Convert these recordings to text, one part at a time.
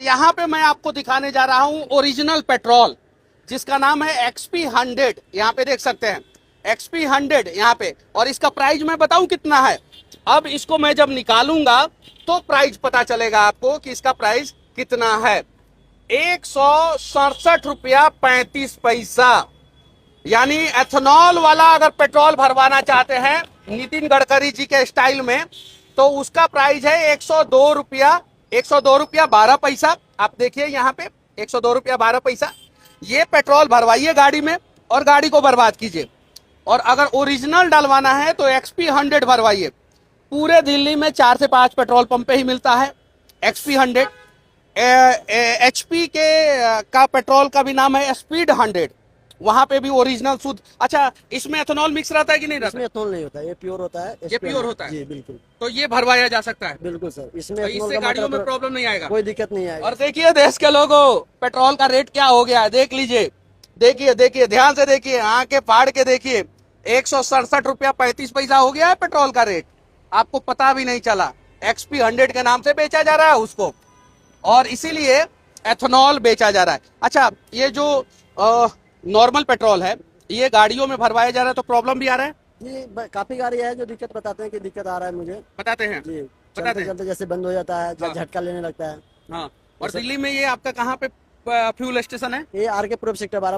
यहाँ पे मैं आपको दिखाने जा रहा हूँ ओरिजिनल पेट्रोल, जिसका नाम है XP 100। यहाँ पे देख सकते हैं XP 100 यहाँ पे, और इसका प्राइस मैं बताऊं कितना है। अब इसको मैं जब निकालूंगा तो प्राइस पता चलेगा आपको कि इसका प्राइस कितना है। 167 रुपया 35 पैसा। यानी एथेनॉल वाला अगर पेट्रोल भरवाना चाहते हैं नितिन गडकरी जी के स्टाइल में, तो उसका प्राइस है 102 रुपया 12 पैसा। आप देखिए यहाँ पे 102 रुपया 12 पैसा। ये पेट्रोल भरवाइए गाड़ी में और गाड़ी को बर्बाद कीजिए। और अगर ओरिजिनल डलवाना है तो XP 100 भरवाइए। पूरे दिल्ली में 4 से 5 पेट्रोल पंप पे ही मिलता है XP 100। HP के का पेट्रोल का भी नाम है स्पीड 100, वहां पे भी ओरिजिनल शुद्ध। अच्छा, इसमें एथेनॉल मिक्स रहता है कि नहीं रहता? इसमें एथेनॉल नहीं होता, ये प्योर होता है। ये प्योर होता है जी बिल्कुल। तो ये भरवाया जा सकता है? बिल्कुल सर, इसमें तो इससे गाड़ियों में प्रॉब्लम नहीं आएगा, कोई दिक्कत नहीं आएगी। और देखिए देश के लोगों, पेट्रोल का रेट क्या हो गया है देख लीजिए। देखिए ध्यान से देखिए, आंखें फाड़ के देखिए। 167 रुपया 35 पैसा हो गया है पेट्रोल का रेट, आपको पता भी नहीं चला। XP 100 के नाम से बेचा जा रहा है उसको, और इसीलिए एथेनॉल बेचा जा रहा है। अच्छा, ये जो नॉर्मल पेट्रोल है ये गाड़ियों में भरवाया जा रहा है तो प्रॉब्लम भी आ रहा है? जी काफी गाड़ी है जो दिक्कत बताते हैं कि दिक्कत आ रहा है मुझे। बताते हैं जी, बताते चलते जैसे बंद हो जाता है, हाँ। झटका लेने लगता है। हाँ, और दिल्ली में ये आपका कहाँ पे फ्यूल स्टेशन है? ये RK पूर्व सेक्टर 12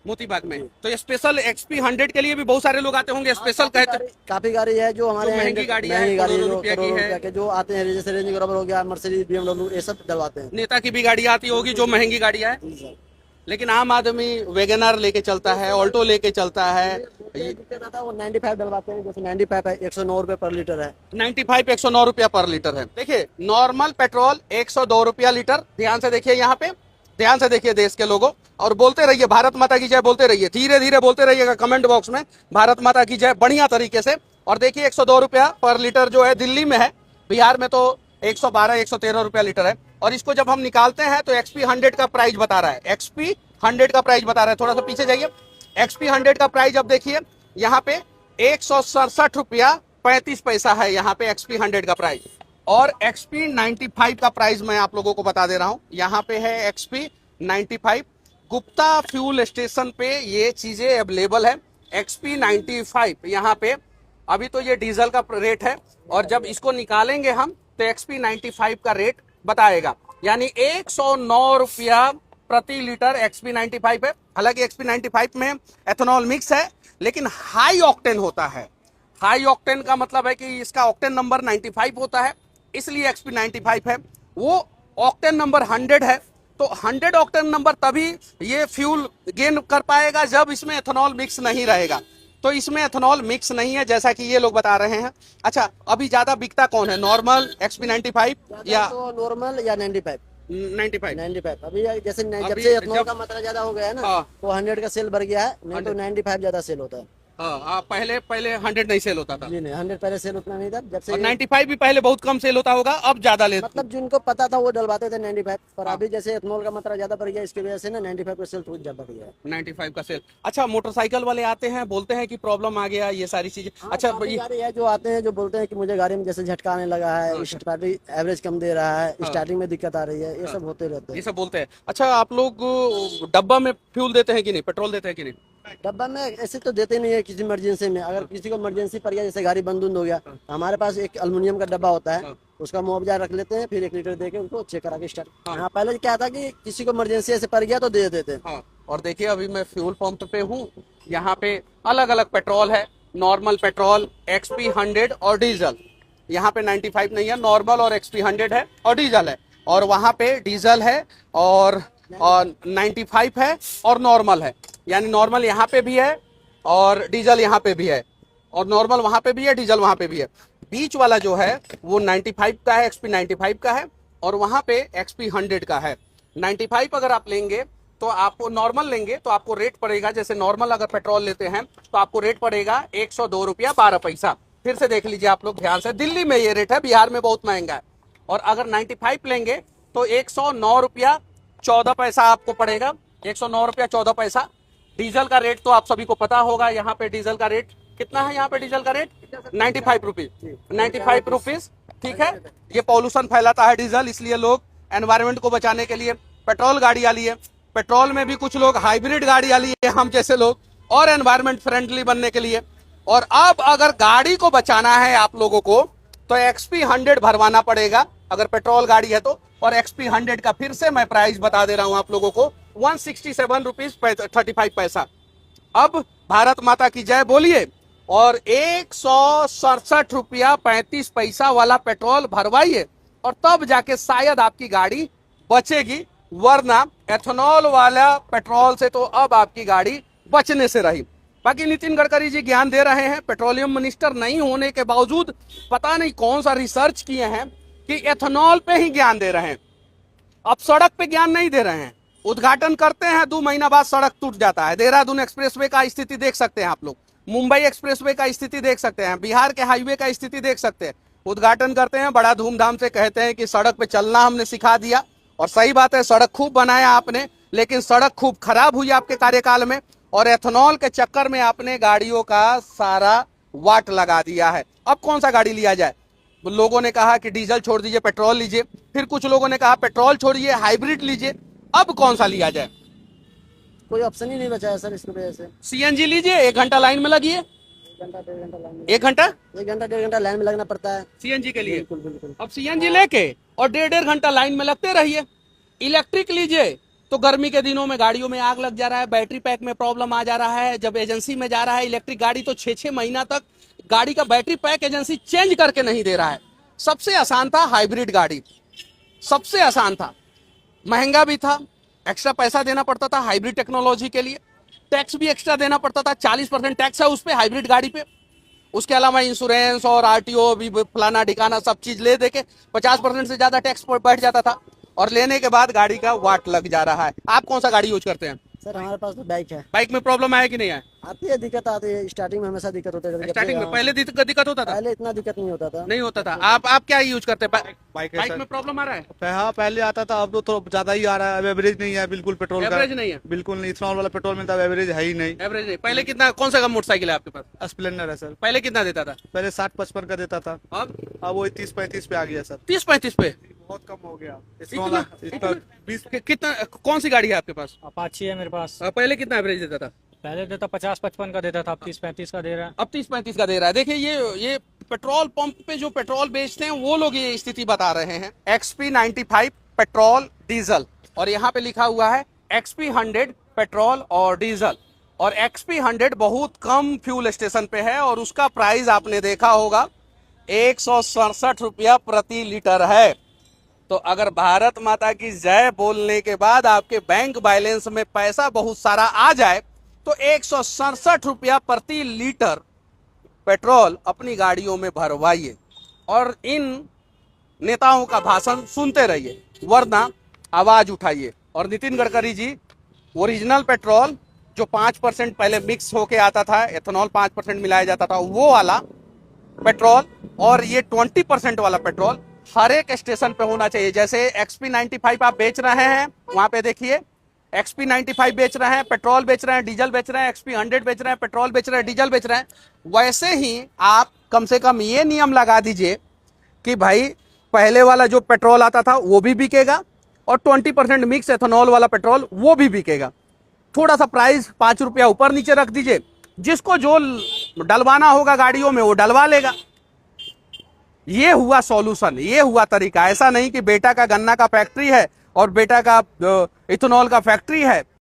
मोतीबाग में। तो ये स्पेशल XP 100 के लिए भी बहुत सारे लोग आते होंगे, स्पेशल कहते हैं। काफी गाड़ी है जो हमारे महंगी गाड़ी है, महंगी गाड़ी करोड़ों जो रुपया की करोड़ों है। रुपया के जो आते हैं, जैसे रेंज रोवर हो गया, मर्सिडीज, BMW, ये सब डलवाते हैं। नेता की भी गाड़ी आती होगी जो महंगी गाड़ी है, जी सर। लेकिन आम आदमी वैगनर लेके चलता है, ऑल्टो लेके चलता है। दिक्कत आता है वो 95 डलवाते हैं, जैसे 95 है 109 रुपए पर लीटर है। 95 109 रुपया पर लीटर है। देखिए नॉर्मल पेट्रोल 102 रुपया लीटर। ध्यान से देखिए यहाँ पे, ध्यान से देखिए देश के लोगों, और बोलते रहिए भारत माता की जय, बोलते रहिए, धीरे धीरे बोलते रहिएगा कमेंट बॉक्स में भारत माता की जय बढ़िया तरीके से। और देखिए 102 रुपया पर लीटर जो है दिल्ली में है, बिहार में तो 112 113 रुपया लीटर है। और इसको जब हम निकालते हैं तो XP 100 का प्राइस बता रहा है, XP 100 का प्राइस बता रहा है। थोड़ा सा पीछे जाइए, XP 100 का प्राइस अब देखिए यहाँ पे 167 रुपया 35 पैसा है यहाँ पे XP 100 का प्राइस। और XP 95 का प्राइस मैं आप लोगों को बता दे रहा हूं, यहाँ पे है XP 95। गुप्ता फ्यूल स्टेशन पे ये चीजें अवेलेबल है। XP 95 यहाँ पे अभी तो ये डीजल का रेट है, और जब इसको निकालेंगे हम तो XP 95 का रेट बताएगा। यानी 109 रुपया प्रति लीटर XP 95 है। हालांकि XP 95 में एथेनॉल मिक्स है, लेकिन हाई ऑक्टेन होता है। हाई ऑक्टेन का मतलब है कि इसका ऑक्टेन नंबर 95 होता है, इसलिए XP 95 है। वो ऑक्टेन नंबर 100 है, तो 100 ऑक्टेन नंबर तभी ये फ्यूल गेन कर पाएगा जब इसमें एथेनॉल मिक्स नहीं रहेगा। तो इसमें एथेनॉल मिक्स नहीं है जैसा कि ये लोग बता रहे हैं। अच्छा, अभी ज्यादा बिकता कौन है, नॉर्मल XP 95 या तो नॉर्मल या 95? 95 अभी जैसे जब अभी से एथेनॉल जब- का मात्रा ज्यादा हो गया है ना, हाँ। तो 100 का सेल बढ़ गया है, नहीं तो 95 ज्यादा सेल होता है। हाँ, पहले 100 नहीं सेल होता था, जी नहीं, 100 पहले सेल उतना नहीं था। जब से और 95 भी पहले बहुत कम सेल होता होगा, अब ज्यादा ले। मतलब जिनको पता था वो डलवाते थे 95, पर अभी जैसे एथेनॉल का मात्रा ज्यादा बढ़ गया, इसकी वजह से ना 95 का सेल थोड़ा ज्यादा बढ़ गया है। 95 का सेल। अच्छा, मोटरसाइकिल वाले आते हैं, बोलते हैं कि प्रॉब्लम आ गया, ये सारी चीजें। अच्छा, काफी गाड़ी है जो आते हैं जो बोलते हैं कि मुझे गाड़ी में जैसे झटका आने लगा है, स्टार्टिंग एवरेज कम दे रहा है, स्टार्टिंग में दिक्कत आ रही है, ये सब होते रहते ये हैं। सब बोलते हैं। अच्छा, आप लोग डब्बा में फ्यूल देते हैं कि नहीं, पेट्रोल देते हैं कि नहीं? डब्बा में ऐसे तो देते नहीं है, किसी इमरजेंसी में, अगर किसी को इमरजेंसी पड़ गया, जैसे गाड़ी बंद हो गया, हमारे पास एक एल्युमिनियम का डब्बा होता है, उसका मुआवजा रख लेते हैं, फिर 1 लीटर देके उनको चेक करा के स्टार्ट। हाँ, पहले क्या था कि किसी को इमरजेंसी ऐसे पड़ गया तो दे देते थे। हाँ, और देखिए अभी मैं फ्यूल पंप पे हूँ, यहाँ पे अलग अलग पेट्रोल है, नॉर्मल पेट्रोल, XP 100 और डीजल। यहाँ पे 95 नहीं है, नॉर्मल और XP 100 है और डीजल है। और वहाँ पे डीजल है और 95 है और नॉर्मल है। यानी नॉर्मल यहाँ पे भी है और डीजल यहाँ पे भी है, और नॉर्मल वहाँ पे भी है, डीजल वहाँ पे भी है। बीच वाला जो है वो 95 का है, XP 95 का है, और वहाँ पे XP 100 का है। 95 अगर आप लेंगे तो आपको, नॉर्मल लेंगे तो आपको रेट पड़ेगा, जैसे नॉर्मल अगर पेट्रोल लेते हैं तो आपको रेट पड़ेगा 102 रुपया 12 पैसा। फिर से देख लीजिए आप लोग ध्यान से, दिल्ली में ये रेट है, बिहार में बहुत महंगा है। और अगर 95 लेंगे तो 109 रुपया 14 पैसा आपको पड़ेगा, 109 रुपया 14 पैसा। डीजल का रेट तो आप सभी को पता होगा, यहाँ पे डीजल का रेट कितना है, यहाँ पे डीजल का रेट 95 रुपीज, 95 रुपीज। ठीक है, ये पॉल्यूशन फैलाता है डीजल, इसलिए लोग एनवायरनमेंट को बचाने के लिए पेट्रोल गाड़ियां लिए, पेट्रोल में भी कुछ लोग हाइब्रिड गाड़ियां लिए, हम जैसे लोग, और एनवायरनमेंट फ्रेंडली बनने के लिए। और अब अगर गाड़ी को बचाना है आप लोगों को तो XP100 भरवाना पड़ेगा अगर पेट्रोल गाड़ी है तो। और XP100 का फिर से मैं प्राइस बता दे रहा हूं आप लोगों को, 167 रुपीज 35 पैसा। अब भारत माता की जय बोलिए और 167 रुपया 35 पैसा वाला पेट्रोल भरवाइए और तब जाके शायद आपकी गाड़ी बचेगी, वरना एथेनॉल वाला पेट्रोल से तो अब आपकी गाड़ी बचने से रही। बाकी नितिन गडकरी जी ज्ञान दे रहे हैं, पेट्रोलियम मिनिस्टर नहीं होने के बावजूद पता नहीं कौन सा रिसर्च किए हैं कि एथेनॉल पे ही ज्ञान दे रहे हैं। अब सड़क पे ज्ञान नहीं दे रहे हैं। उद्घाटन करते हैं 2 महीना बाद सड़क टूट जाता है। देहरादून एक्सप्रेसवे का स्थिति देख सकते हैं आप लोग, मुंबई एक्सप्रेसवे का स्थिति देख सकते हैं, बिहार के हाईवे का स्थिति देख सकते हैं। उद्घाटन करते हैं, बड़ा धूमधाम से कहते हैं कि सड़क पे चलना हमने सिखा दिया, और सही बात है, सड़क खूब बनाया आपने, लेकिन सड़क खूब खराब हुई आपके कार्यकाल में, और एथेनॉल के चक्कर में आपने गाड़ियों का सारा वाट लगा दिया है। अब कौन सा गाड़ी लिया जाए? लोगों ने कहा कि डीजल छोड़ दीजिए, पेट्रोल लीजिए, फिर कुछ लोगों ने कहा पेट्रोल छोड़िए, हाइब्रिड लीजिए। अब कौन सा लिया जाए? कोई ऑप्शन ही नहीं बचा है सर इसकी वजह से। CNG लीजिए, 1 घंटा लाइन में लगिए, 1 घंटा 1.5 घंटा लाइन में, 1 घंटा 1 घंटा लाइन में लगना पड़ता है CNG के लिए। बिल्कुल बिल्कुल। अब CNG लेके और 1.5 घंटा लाइन में लगते रहिए। इलेक्ट्रिक लीजिए तो गर्मी के दिनों में गाड़ियों में आग लग जा रहा है, बैटरी पैक में प्रॉब्लम आ जा रहा है। जब एजेंसी में जा रहा है इलेक्ट्रिक गाड़ी तो 6-6 महीना तक गाड़ी का बैटरी पैक एजेंसी चेंज करके नहीं दे रहा है। सबसे आसान था हाइब्रिड गाड़ी, सबसे आसान था, महंगा भी था, एक्स्ट्रा पैसा देना पड़ता था हाइब्रिड टेक्नोलॉजी के लिए, टैक्स भी एक्स्ट्रा देना पड़ता था, 40% टैक्स है उस पे हाइब्रिड गाड़ी पे। उसके अलावा इंश्योरेंस और RTO भी फलाना ढिकाना सब चीज ले देके 50% से ज्यादा टैक्स बैठ जाता था, और लेने के बाद गाड़ी का वाट लग जा रहा है। आप कौन सा गाड़ी यूज करते हैं? सर हमारे पास तो बाइक है। बाइक में प्रॉब्लम आया कि नहीं आया? आती है, दिक्कत आती है, स्टार्टिंग में हमेशा दिक्कत होता है। स्टार्टिंग में पहले दिक्कत होता था? पहले इतना दिक्कत नहीं होता था। नहीं होता था। आप क्या यूज करते हैं? बाइक बाइक में प्रॉब्लम आ रहा है? हाँ पहले आता था, अब तो थोड़ा ज्यादा ही आ रहा है। अब एवरेज नहीं है बिल्कुल पेट्रोल का, एवरेज नहीं है बिल्कुल नहीं। इथेनॉल वाला पेट्रोल में तो एवरेज है ही नहीं। एवरेज नहीं। पहले कितना, कौन सा मोटरसाइकिल है आपके पास? स्प्लेंडर है सर। पहले कितना देता था? पहले 60-55 का देता था, अब वो 30-35 पे आ गया सर। 30-35 पे बहुत कम हो गया। इतना? 20 कितना, कौन सी गाड़ी है आपके पास? अपाची है मेरे पास। पहले कितना एवरेज देता था? पहले देता 50-55 का देता था, अब 30-35 का दे रहा है। अब 30-35 का दे रहा है। देखिए ये पेट्रोल पंप पे जो पेट्रोल बेचते हैं वो लोग ये स्थिति बता रहे हैं। XP95 पेट्रोल डीजल, और यहाँ पे लिखा हुआ है XP100 पेट्रोल और डीजल। और XP100 बहुत कम फ्यूल स्टेशन पे है और उसका प्राइस आपने देखा होगा 167 रुपया प्रति लीटर है। तो अगर भारत माता की जय बोलने के बाद आपके बैंक बैलेंस में पैसा बहुत सारा आ जाए तो 167 रुपया प्रति लीटर पेट्रोल अपनी गाड़ियों में भरवाइए और इन नेताओं का भाषण सुनते रहिए, वरना आवाज उठाइए। और नितिन गडकरी जी, ओरिजिनल पेट्रोल जो 5% पहले मिक्स होके आता था, एथेनॉल 5% मिलाया जाता था, वो वाला पेट्रोल और ये 20% वाला पेट्रोल हर एक स्टेशन पे होना चाहिए। जैसे XP95 आप बेच रहे हैं, वहां पे देखिए XP95 बेच रहे हैं, पेट्रोल बेच रहे हैं, डीजल बेच रहे हैं, XP100 बेच रहे हैं, पेट्रोल बेच रहे हैं, डीजल बेच रहे हैं। वैसे ही आप कम से कम ये नियम लगा दीजिए कि भाई पहले वाला जो पेट्रोल आता था वो भी बिकेगा और 20% मिक्स एथेनॉल वाला पेट्रोल वो भी बिकेगा। थोड़ा सा प्राइस 5 रुपया ऊपर नीचे रख दीजिए, जिसको जो डलवाना होगा गाड़ियों में वो डलवा लेगा। ये हुआ सॉल्यूशन, ये हुआ तरीका। ऐसा नहीं कि बेटा का गन्ना का फैक्ट्री है और बेटा का इथेनॉल का फैक्ट्री है